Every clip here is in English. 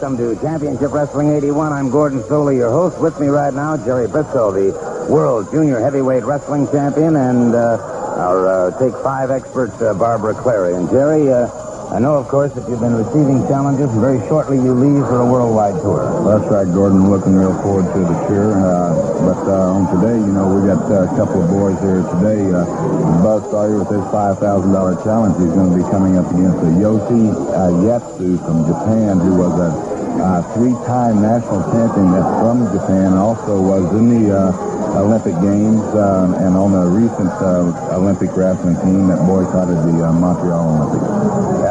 welcome to Championship Wrestling 81. I'm Gordon Soley, your host. With me right now, Jerry Briscoe, the World Junior Heavyweight Wrestling Champion, and our Take 5 expert, Barbara Clary. And Jerry, I know, of course, that you've been receiving challenges, and very shortly you leave for a worldwide tour. That's right, Gordon. I'm looking real forward to the tour. But on today, we got a couple of boys here today. Buzz Sawyer with his $5,000 challenge. He's going to be coming up against Yoshi Yatsu from Japan, who was a three-time national champion that's from Japan, and also was in the Olympic Games and on a recent Olympic wrestling team that boycotted the Montreal Olympics.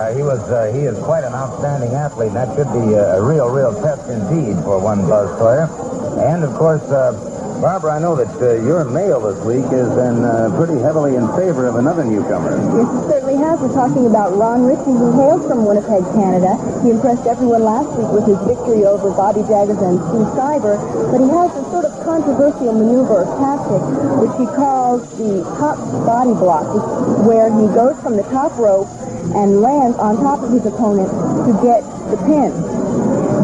He is quite an outstanding athlete, and that should be a real test indeed for one Buzz Sawyer. And, of course, Barbara, I know that your mail this week has been pretty heavily in favor of another newcomer. Yes, it certainly has. We're talking about Ron Ritchie, who hails from Winnipeg, Canada. He impressed everyone last week with his victory over Bobby Jaggers and Steve Cyber, but he has a sort of controversial maneuver or tactic, which he calls the top body block, where he goes from the top rope and lands on top of his opponent to get the pin.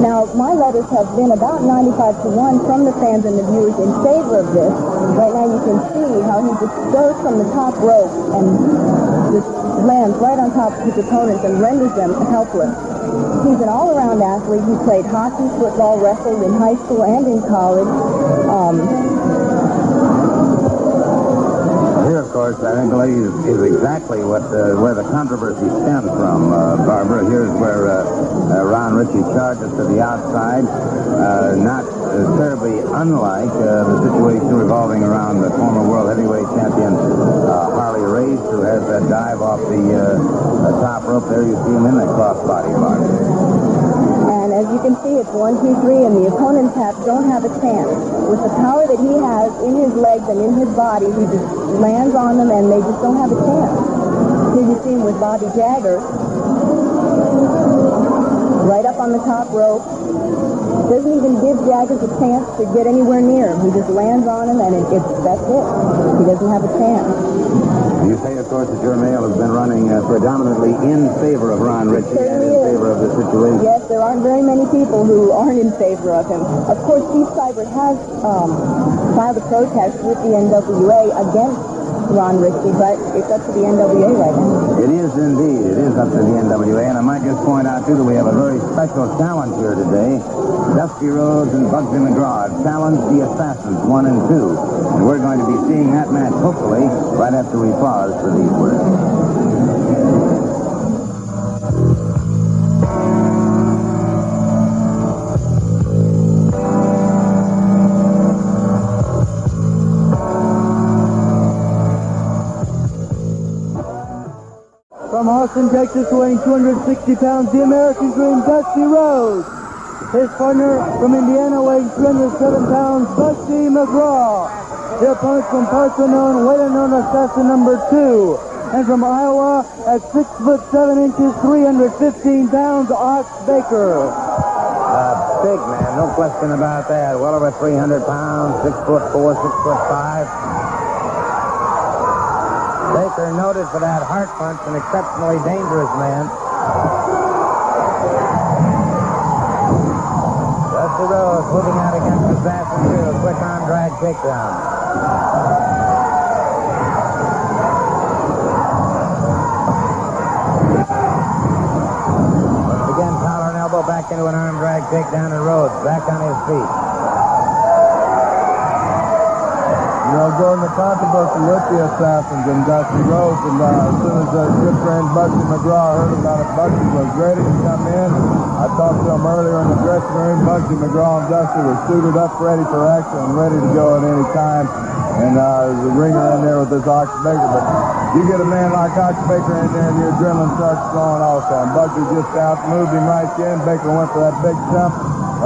Now, my letters have been about 95-1 from the fans and the viewers in favor of this. Right now you can see how he just goes from the top rope and just lands right on top of his opponents and renders them helpless. He's an all-around athlete. He played hockey, football, wrestled in high school and in college. Here, of course, I think, ladies, is exactly where the controversy stems from, Barbara. Here's where Ron Ritchie charges to the outside, not terribly unlike the situation revolving around the former world heavyweight champion Harley Race, who has that dive off the top rope there. You see him in that crossbody block. And as you can see, it's 1, 2, 3, and the opponents don't have a chance. With the power that he has in his legs and in his body, he just lands on them, and they just don't have a chance. Here you see him with Bobby Jaggers, right up on the top rope. Doesn't even give Jaggers a chance to get anywhere near him. He just lands on him, and that's it. He doesn't have a chance. You say, of course, that your mail has been running predominantly in favor of Ron Ritchie and in favor of the situation. Yes, there aren't very many people who aren't in favor of him. Of course, Steve Seibert has filed a protest with the NWA against Ron Ritchie, but it's up to the NWA right now. It is indeed. It is up to the NWA, and I might just point out, too, that we have a very special challenge here today. Dusty Rhodes and Bugsy McGraw have challenged the Assassins 1 and 2. And we're going to be seeing that match, hopefully, right after we pause for these words. From Austin, Texas, weighing 260 pounds, the American Dream, Dusty Rhodes. His partner from Indiana, weighing 307 pounds, Bugsy McGraw. The opponent from parts unknown, weight unknown, assassin number 2. And from Iowa, at 6'7" 315 pounds, Ox Baker. Big man, no question about that. Well over 300 pounds, 6'4", 6'5". Baker noted for that heart punch, an exceptionally dangerous man. Dusty Rhodes moving out against Assassin 2. Quick arm drag takedown. Once again, collar and elbow back into an arm drag takedown, and Rhodes back on his feet. Gordon, the controversy with the Assassins and Dusty Rhodes, and as soon as our good friend Bugsy McGraw heard about it, Bugsy was ready to come in. I talked to him earlier in the dressing room. Bugsy McGraw and Dusty were suited up, ready for action, and ready to go at any time. And there's a ringer in there with this Ox Baker, but you get a man like Ox Baker in there and your adrenaline starts flowing also. And Bugsy just out moved him right in. Baker went for that big jump,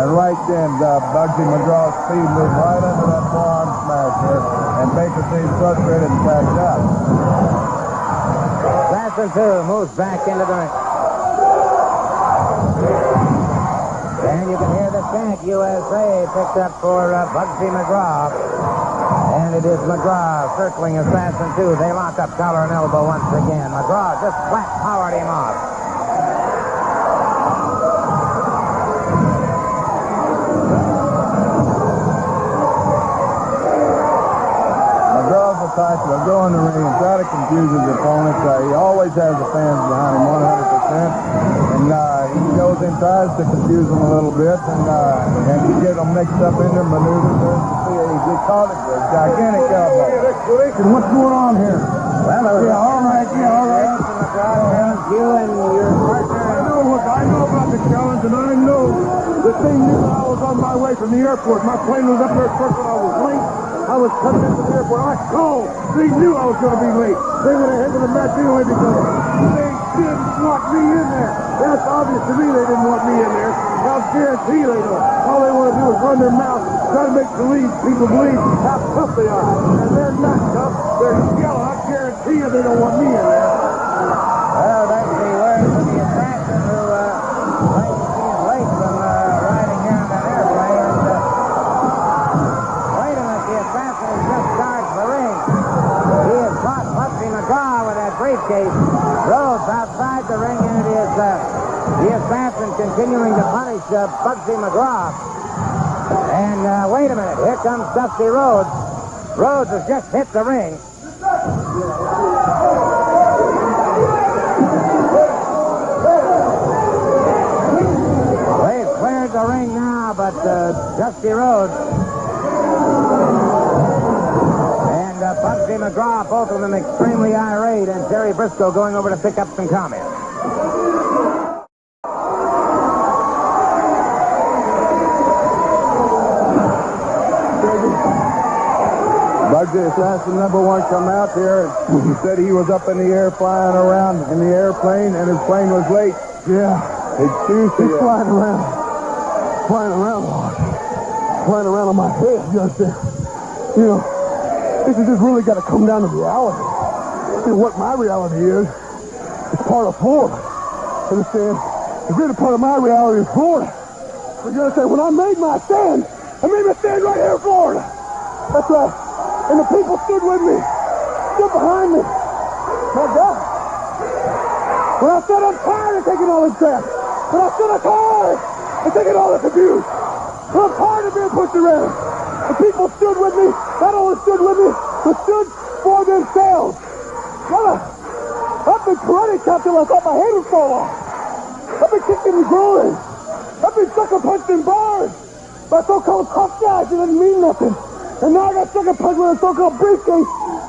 and right then Bugsy McGraw's speed moved right under that forearm smash here. And Baker seems frustrated and backed up. Assassin 2 moves back into the ring. And you can hear the chant, USA, picked up for Bugsy McGraw. And it is McGraw circling Assassin 2. They lock up collar and elbow once again. McGraw just flat powered him off. will go in the ring and try to confuse his opponent. He always has the fans behind him 100%. And he goes and tries to confuse them a little bit and to get them mixed up in their maneuvers. He called it a gigantic elbow. What's going on here? Well, all right. You and your partner. I know about the challenge, and I know that they knew I was on my way from the airport. My plane was up there first when I was late. I was coming into the airport. I called. They knew I was going to be late. They went ahead with the match anyway because they didn't want me in there. That's obvious to me they didn't want me in there. I'll guarantee they don't. All they want to do is run their mouth, try to make people believe how tough they are. And they're not tough. They're yellow. I guarantee you they don't want me in there. Well, that's the words of the assassin who claims he's late from riding here on that airplane. And, wait a minute, the assassin has just charged the ring. He has caught Bugsy McGraw with that briefcase. Rhodes outside the ring, and it is the assassin continuing to punish Bugsy McGraw. And wait a minute, here comes Dusty Rhodes. Rhodes has just hit the ring. They've cleared the ring now, but Dusty Rhodes and Bugsy McGraw, both of them extremely irate, and Terry Briscoe going over to pick up some comments. Bugsy Assassin #1 come out there. He said he was up in the air flying around in the airplane and his plane was late. Yeah. Excuse me. He's flying around. Flying around on my head, you understand? You know, this has just really got to come down to reality. You know, what my reality is part of Florida. Understand? The greater part of my reality is Florida. But you understand, when I made my stand, I made my stand right here in Florida. That's right. And the people stood with me, stood behind me. My God. When I said I'm tired of taking all this crap, when I said I'm tired of taking all this abuse, when I'm tired of being pushed around, the people stood with me, not only stood with me, but stood for themselves. I've been karate chopped till I thought my head would fall off. I've been kicked in the groin. I've been sucker punched in bars by so-called tough guys that didn't mean nothing. And now I got sucker punched with a so-called briefcase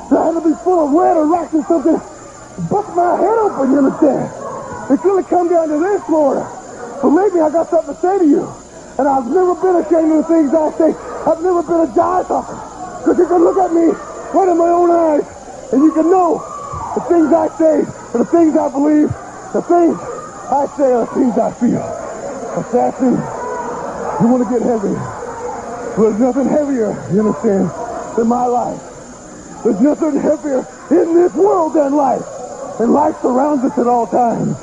that had to be full of lead or rocks or something. Bust my head open, you understand? It's really come down to this, Florida. Believe me, I got something to say to you. And I've never been ashamed of the things I say. I've never been a jive talker. Because you can look at me right in my own eyes, and you can know the things I say, and the things I believe, the things I say are the things I feel. Assassin, you want to get heavy. There's nothing heavier, you understand, than my life. There's nothing heavier in this world than life. And life surrounds us at all times.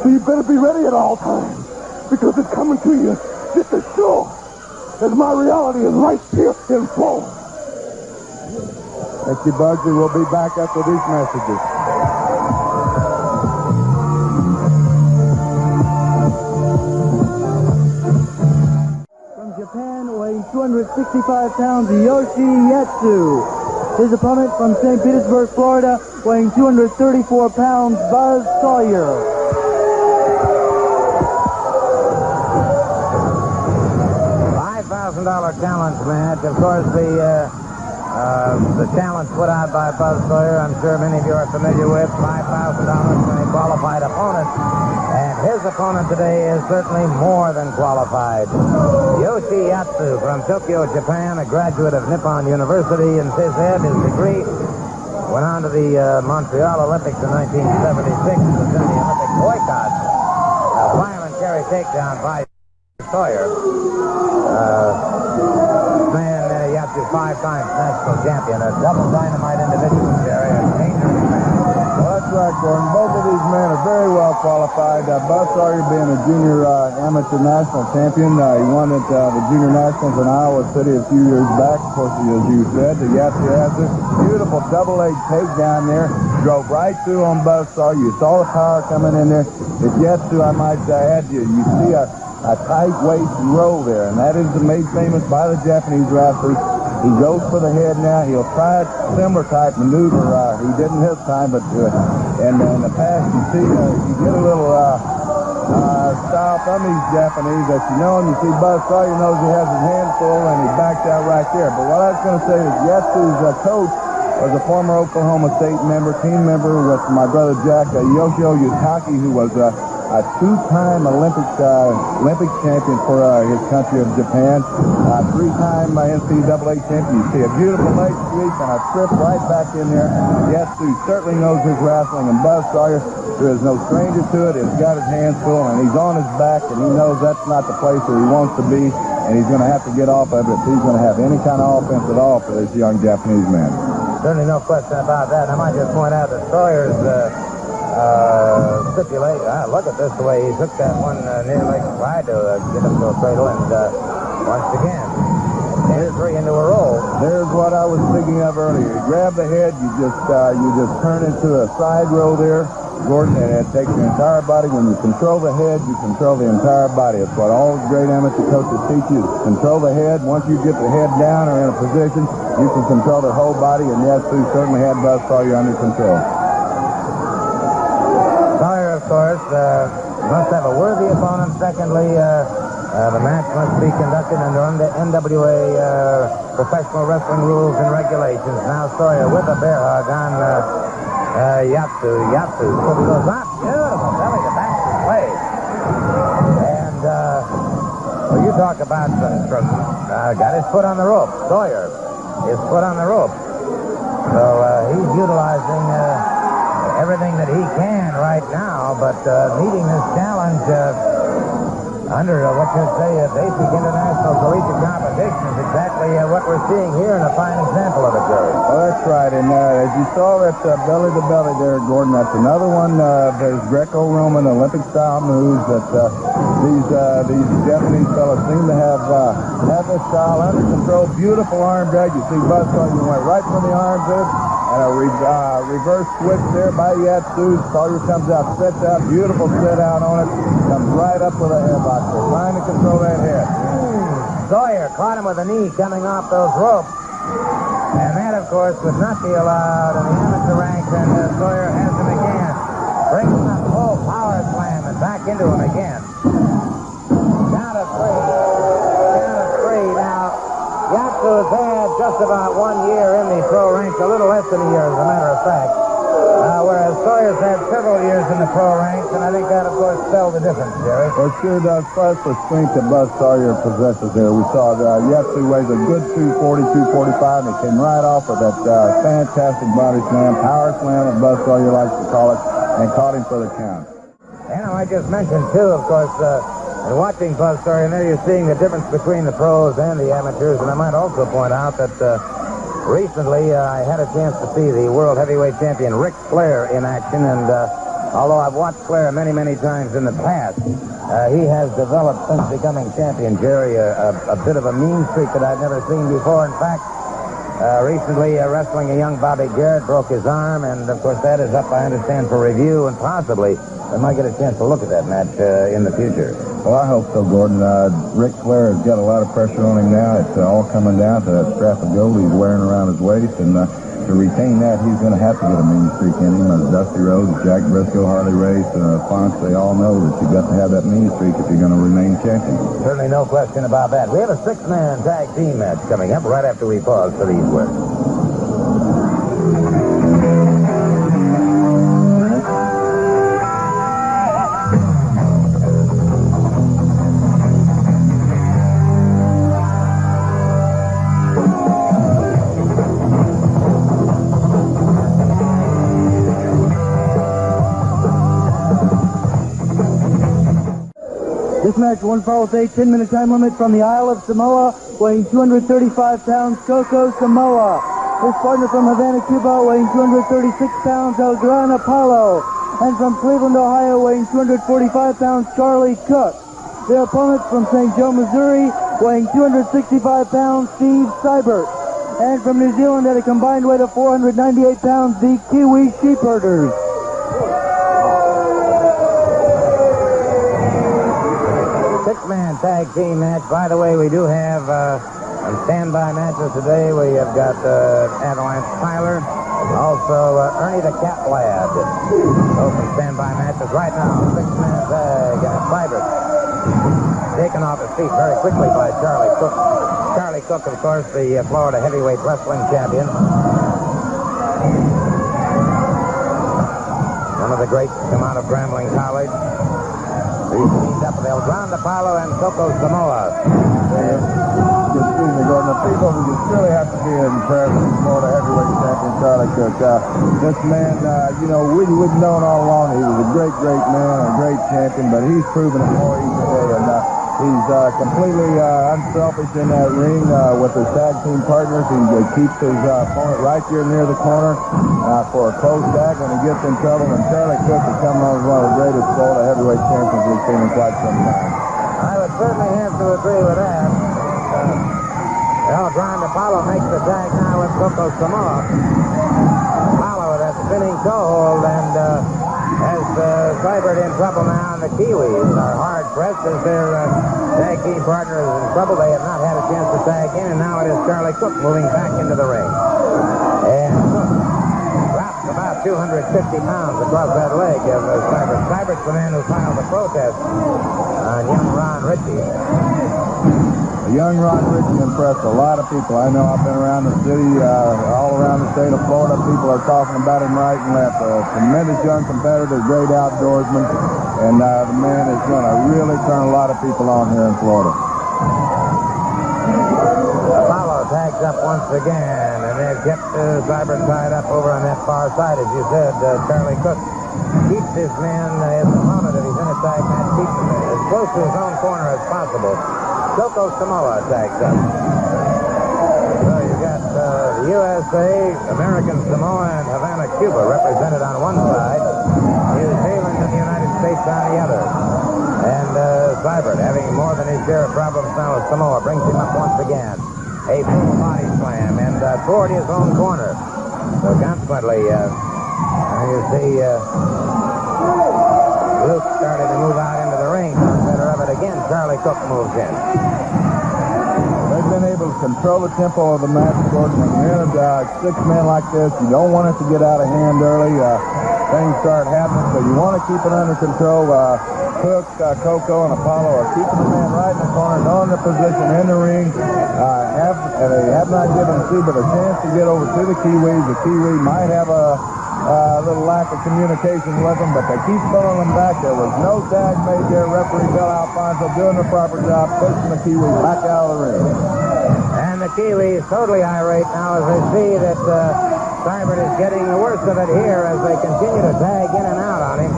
So you better be ready at all times. Because it's coming to you just as sure as my reality is right here in full. Thank you, Bugsy. We'll be back after these messages. Japan, weighing 265 pounds, Yoshi Yatsu. His opponent from St. Petersburg, Florida, weighing 234 pounds, Buzz Sawyer. $5,000 challenge match. Of course, the challenge put out by Buzz Sawyer, I'm sure many of you are familiar with, $5,000 from a qualified opponent. And his opponent today is certainly more than qualified. Yoshi Yatsu from Tokyo, Japan, a graduate of Nippon University in phys ed. His degree went on to the Montreal Olympics in 1976. Was in the Olympic boycott. A parliamentary takedown by Sawyer. Yatsu, 5-time national champion, a double dynamite individual, Jerry, a dangerous man. Well, that's right, Gordon. Both of these men are very well qualified. Buzz Sawyer being a junior amateur national champion. He won at the junior nationals in Iowa City a few years back. Of course, as you said, the Yatsu has this beautiful double-leg takedown there. Drove right through on Buzz Sawyer. You saw the power coming in there. If Yatsu, I might add, you see a tight waist and roll there, and that is made famous by the Japanese wrestlers. He goes for the head now. He'll try a similar type maneuver. He didn't this time, but in the past, you see, you get a little style from these Japanese that you know him. You see Buzz Sawyer knows he has his hands full, and he backs out right there. But what I was going to say is Yatsu's coach was a former Oklahoma State team member with my brother Jack, Yoshio Yutaki, who was a two-time Olympic champion for his country of Japan, three-time NCAA champion. You see a beautiful leg sweep and a trip right back in there. Yatsu certainly knows his wrestling, and Buzz Sawyer, who is no stranger to it, has got his hands full, and he's on his back, and he knows that's not the place where he wants to be, and he's going to have to get off of it if he's going to have any kind of offense at all for this young Japanese man. Certainly no question about that. And I might just point out that Sawyer's stipulate. Look at this, the way he took that one near like tried to get him to a cradle, and once again, there's three into a roll. There's what I was thinking of earlier. You grab the head, you just turn into a side roll there, Gordon, and it takes the entire body. When you control the head, you control the entire body. It's what all great amateur coaches teach you. Control the head. Once you get the head down or in a position, you can control the whole body, and Yatsu certainly had Buzz Sawyer under control. Sawyer, of course, must have a worthy opponent. Secondly, the match must be conducted under NWA professional wrestling rules and regulations. Now Sawyer with a bear hug on Yatsu. So he goes up. Beautiful. Belly to back to play. And, well, you talk about got his foot on the rope. Sawyer, his foot on the rope. So he's utilizing everything that he can right now, but meeting this challenge under what you'd say a basic international collegiate competition is exactly what we're seeing here, and a fine example of it, Jerry. Oh, that's right. And as you saw that belly-to-belly there, Gordon, that's another one of those Greco-Roman Olympic-style moves that these Japanese fellas seem to have this style under control. Beautiful arm drag. You see Buzz Sawyer went right for the arm drag. And a reverse switch there by Yatsu. Sawyer comes out, sets out, beautiful set out on it. Comes right up with a headlock. They're trying to control that head. Sawyer caught him with a knee coming off those ropes. And that, of course, would not be allowed in the amateur ranks, and Sawyer has him again. Brings him up, full power slam, and back into him again. Count of three. Now, Yatsu has had just about 1 year in the pro ranks, a little less than a year, as a matter of fact. Whereas Sawyer's had several years in the pro ranks, and I think that, of course, spelled the difference, Jerry. Well, it sure does. Plus the strength that Buzz Sawyer possesses there. We saw Yatsu weighs a good 240, 245, and he came right off with that fantastic body slam, power slam, as Buzz Sawyer likes to call it, and caught him for the count. And I just mentioned, too, of course, in watching Buzz Sawyer, and there you're seeing the difference between the pros and the amateurs. And I might also point out that recently I had a chance to see the world heavyweight champion Ric Flair in action. And although I've watched Flair many, many times in the past, he has developed since becoming champion, Jerry, a bit of a mean streak that I've never seen before. In fact, recently wrestling a young Bobby Garrett broke his arm. And, of course, that is up, I understand, for review. And possibly I might get a chance to look at that match in the future. Well, I hope so, Gordon. Ric Flair has got a lot of pressure on him now. It's all coming down to that strap of gold he's wearing around his waist, and to retain that, he's going to have to get a mean streak in him. As Dusty Rhodes, Jack Briscoe, Harley Race, Fonz, they all know that you've got to have that mean streak if you're going to remain champion. Certainly no question about that. We have a six-man tag team match coming up right after we pause for these words. This match, one fall with a 10-minute time limit from the Isle of Samoa, weighing 235 pounds, Coco Samoa. His partner from Havana, Cuba, weighing 236 pounds, El Gran Apollo. And from Cleveland, Ohio, weighing 245 pounds, Charlie Cook. Their opponent from St. Joe, Missouri, weighing 265 pounds, Steve Seibert. And from New Zealand at a combined weight of 498 pounds, the Kiwi Sheepherders. Six-man tag team match. By the way, we do have On standby matches today, we have got Avalanche Tyler, also Ernie the Cat Lad. Those are standby matches right now. Six-man tag. Seibert taken off his feet very quickly by Charlie Cook. Charlie Cook, of course, the Florida heavyweight wrestling champion. One of the greats to come out of Grambling College. He's teamed up with El Grande Apollo and Coco Samoa. Excuse me, Gordon. The people who just really have to be impressed with Florida heavyweight champion Charlie Cook. This man, we've known all along he was a great, great man, a great champion, but he's proven it more each day. And he's completely unselfish in that ring with his tag team partners. He keeps his opponent right here near the corner for a close tag when he gets in trouble. And Charlie Cook has come on as one of the greatest Florida heavyweight champions we've seen in quite some time. I would certainly have to agree with that. El Grande Apollo makes the tag now with Coco Samoa. Apollo with that spinning toe hold and has Seibert in trouble now, and the Kiwis are hard pressed as their tag team partner is in trouble. They have not had a chance to tag in, and now it is Charlie Cook moving back into the ring. And Cook drops about 250 pounds across that leg of Seibert. Seibert's the man who filed the protest on young Ron Ritchie. Young Ron Ritchie impressed a lot of people. I know I've been around the city, all around the state of Florida. People are talking about him right and left. A tremendous young competitor, great outdoorsman, and the man is going to really turn a lot of people on here in Florida. Apollo tags up once again, and they've kept Seibert tied up over on that far side, as you said. Charlie Cook keeps his man, his opponent, if he's in a tag match, keeps him as close to his own corner as possible. Coco Samoa tags up. So you got the USA, American Samoa, and Havana, Cuba represented on one side. New Zealand and the United States on the other. And Seibert, having more than his share of problems now with Samoa, brings him up once again. A full body slam and toward his own corner. So consequently, you see Luke started to move out into the ring. Center of it again, Charlie Cook moves in. They've been able to control the tempo of the match, Gordon. When you're in a six men like this, you don't want it to get out of hand early. Things start happening, so you want to keep it under control. Cook, Coco, and Apollo are keeping the man right in the corner, knowing their position in the ring. They have not given Seibert a chance to get over to the Kiwis. The Kiwi might have a little lack of communication with them, but they keep throwing them back. There was no tag made there. Referee Bill Alfonso doing the proper job, pushing the Kiwis back out of the ring. And the Kiwis totally irate now as they see that Seibert is getting the worst of it here as they continue to tag in and out on him.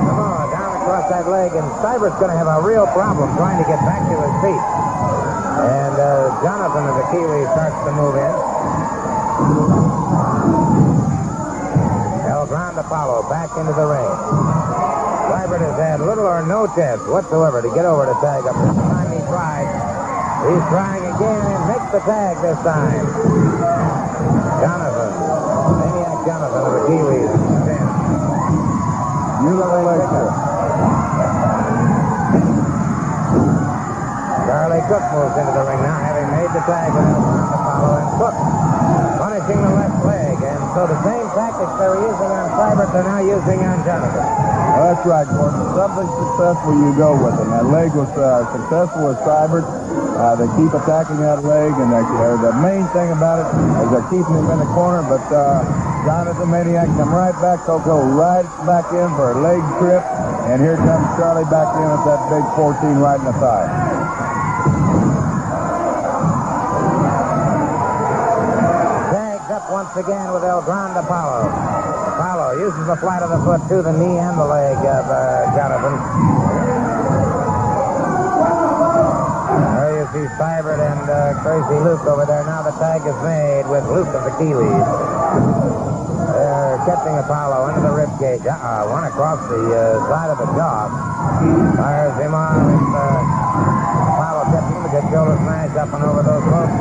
Samoa down across that leg, and Seibert's going to have a real problem trying to get back to his feet. And Jonathan of the Kiwi starts to move in. El Grande Apollo back into the ring. Seibert has had little or no chance whatsoever to get over to tag up. This time he tried. He's trying again and makes the tag this time. Jonathan, Maniac Jonathan of the Kiwis. Beautiful lecture. Charlie Cook moves into the ring now, having made the tag with El Grande Apollo, and Cook punishing the left leg. And so the same tactics they were using on Seibert, they're now using on Jonathan. Well, that's right, Gordon. Something successful, you go with them. That leg was successful with Seibert. They keep attacking that leg, and the main thing about it is they're keeping him in the corner, but Jonathan Maniac come right back. Coco right back in for a leg trip, and here comes Charlie back in with that big 14 right in the thigh. Tags up once again with El Grande Apollo. Apollo uses the flat of the foot to the knee and the leg of Jonathan. There you see Seibert and Crazy Luke over there. Now the tag is made with Luke of the Kiwis. They're catching Apollo into the ribcage. One across the side of the jaw. Fires him on. Apollo catching him. The good shoulder smash up and over those ropes.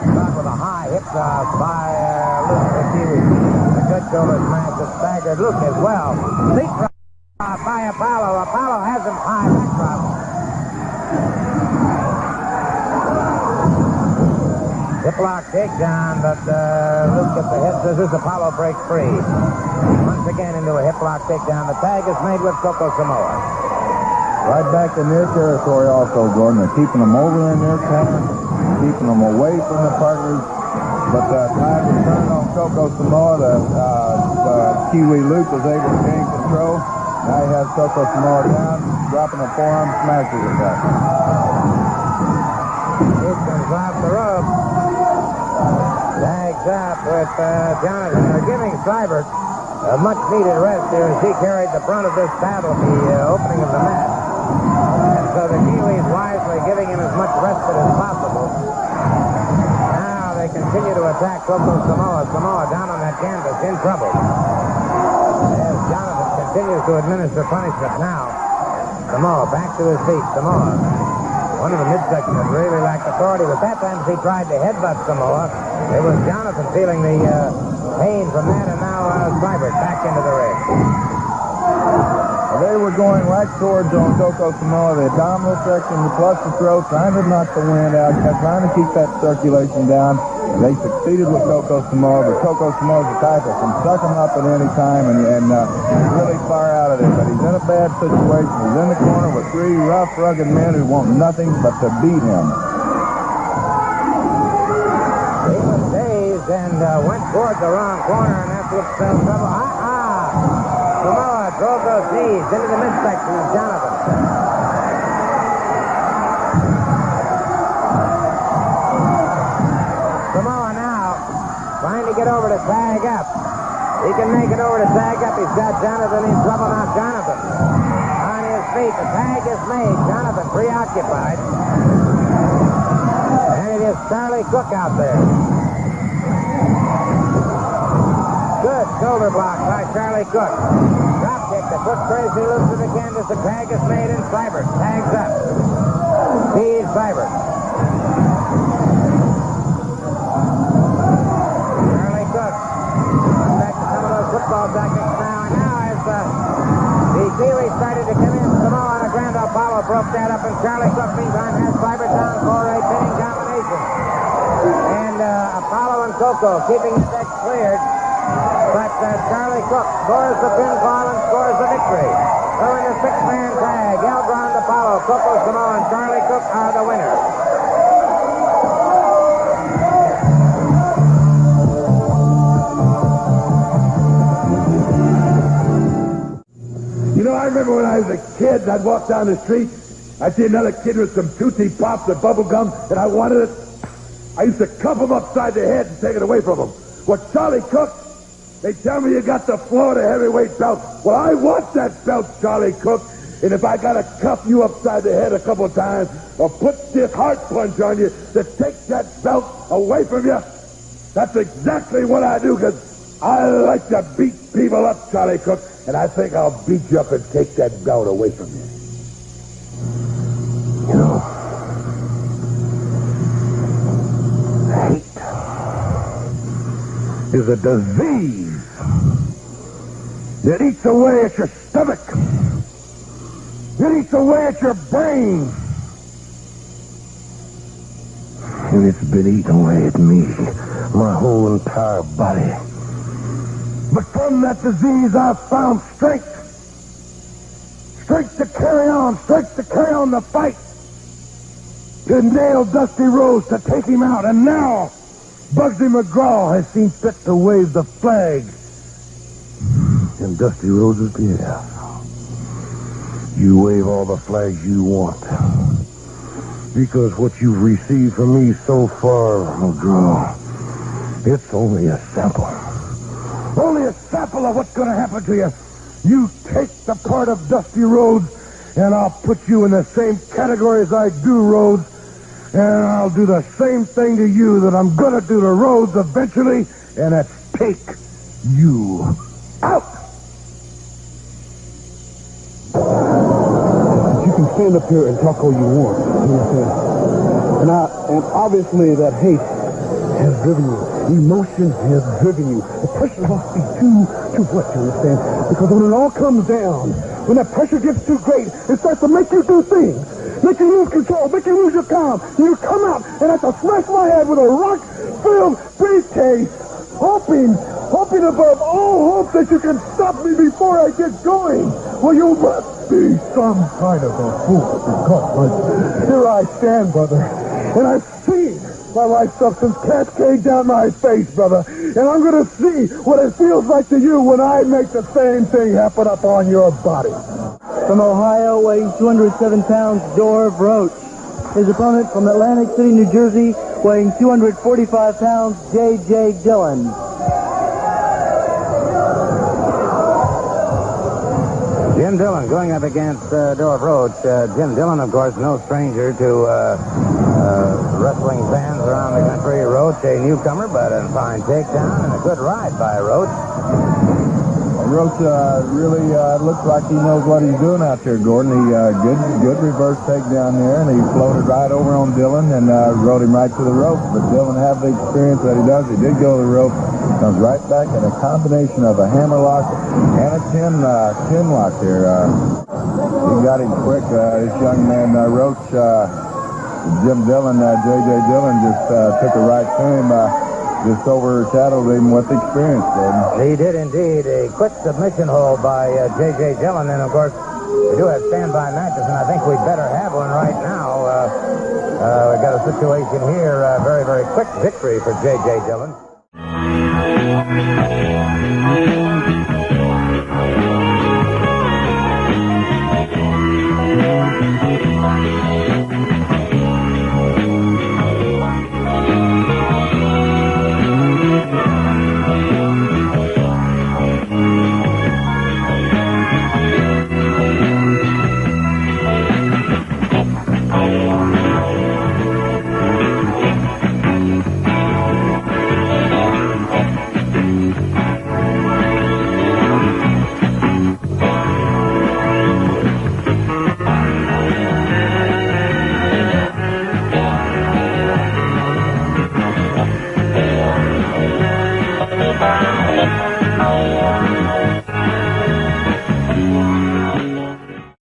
Shot with a high hip toss by Luke of the Kiwis. The good shoulder smash has staggered Luke as well. Seat drop by Apollo. Apollo has him high back drop. Hip lock takedown, but Luke at the head says this Apollo breaks free. Once again into a hip lock takedown. The tag is made with Coco Samoa. Right back in their territory also, Gordon. They're keeping them over in their corner, keeping them away from the partners. But the tide was turned on Coco Samoa. The Kiwi Luke was able to gain control. Now he has Coco Samoa down, dropping a forearm, smashes it back. He comes off the rope. Tags up with Jonathan. They're giving Seibert a much-needed rest here as he carried the brunt of this battle, the opening of the match. And so the Kiwis wisely giving him as much respite as possible. Now they continue to attack Coco Samoa. Samoa down on that canvas, in trouble. As Jonathan continues to administer punishment now. Samoa back to his feet. Samoa, one of the midsection that really lacked authority, but that time he tried to headbutt Samoa. It was Jonathan feeling the pain from that, and now Seibert back into the ring. They were going right towards on Coco Samoa, the abdominal section, plus the throat, trying to knock the wind out, trying to keep that circulation down. And they succeeded with Coco Samoa, but Coco Samoa's the type that can suck him up at any time and really far out of there. But he's in a bad situation. He's in the corner with three rough, rugged men who want nothing but to beat him. He was dazed and went toward the wrong corner, and that's what spelled trouble. Samoa drove those knees into the midsection of Jonathan. Samoa now trying to get over to tag up. He can make it over to tag up. He's got Jonathan in trouble now. Jonathan on his feet. The tag is made. Jonathan preoccupied. And it is Charlie Cook out there. Good shoulder block by Charlie Cook. Drop kick that puts Crazy loose to the canvas. The tag is made in Seibert. Tags up. He's Seibert. Charlie Cook. Back to some of those football tactics now. And now as the Kiwi started to come in, Samoa on a Grand Apollo broke that up, and Charlie Cook meantime has Seibert down for a pinning combination. And Apollo and Coco keeping the deck cleared. But Charlie Cook scores the pinfall and scores the victory. So in the six-man tag, El Grand Apollo, Coco Samoa, and Charlie Cook are the winners. You know, I remember when I was a kid, I'd walk down the street, I'd see another kid with some Tootsie Pops or bubble gum, and I wanted it. I used to cuff him upside the head and take it away from him. Well, Charlie Cook, they tell me you got the Florida heavyweight belt. Well, I want that belt, Charlie Cook. And if I got to cuff you upside the head a couple of times or put this heart punch on you to take that belt away from you, that's exactly what I do, because I like to beat people up, Charlie Cook, and I think I'll beat you up and take that belt away from you. You know, hate is a disease that eats away at your stomach. It eats away at your brain. And it's been eating away at me, my whole entire body. But from that disease, I've found strength. Strength to carry on, strength to carry on the fight. To nail Dusty Rhodes, to take him out. And now, Bugsy McGraw has seen fit to wave the flag in Dusty Rhodes' behalf. You wave all the flags you want. Because what you've received from me so far, McGraw, it's only a sample. Only a sample of what's going to happen to you. You take the part of Dusty Rhodes, and I'll put you in the same category as I do Rhodes. And I'll do the same thing to you that I'm going to do to Rhodes eventually, and that's take you out. You can stand up here and talk all you want, you understand? And obviously that hate has driven you. Emotion has driven you. The pressure must be too much, you understand? Because when it all comes down, when that pressure gets too great, it starts to make you do things. Make you lose control, make you lose your calm. You come out and have to smash my head with a rock so foolish and caught. Here I stand, brother, and I see my life substance cascade down my face, brother. And I'm going to see what it feels like to you when I make the same thing happen up on your body. From Ohio, weighing 207 pounds, Rhodes. His opponent from Atlantic City, New Jersey, weighing 245 pounds, J.J. Dillon. Jim Dillon going up against Rhodes. Jim Dillon, of course, no stranger to wrestling fans around the country. Rhodes, a newcomer, but a fine takedown and a good ride by Rhodes. Rhodes really looks like he knows what he's doing out there, Gordon. He good reverse takedown there, and he floated right over on Dillon and rode him right to the rope. But Dillon had the experience that he does. He did go to the rope, comes right back in a combination of a hammerlock and a chin lock there. He got him quick. This young man, Rhodes, Jim Dillon, J.J. Dillon just took it right to him. Just overshadowed him with experience, Gordon. He did indeed. A quick submission hold by J.J. Dillon. And, of course, we do have standby matches, and I think we'd better have one right now. We've got a situation here. Very, very quick victory for J.J. Dillon.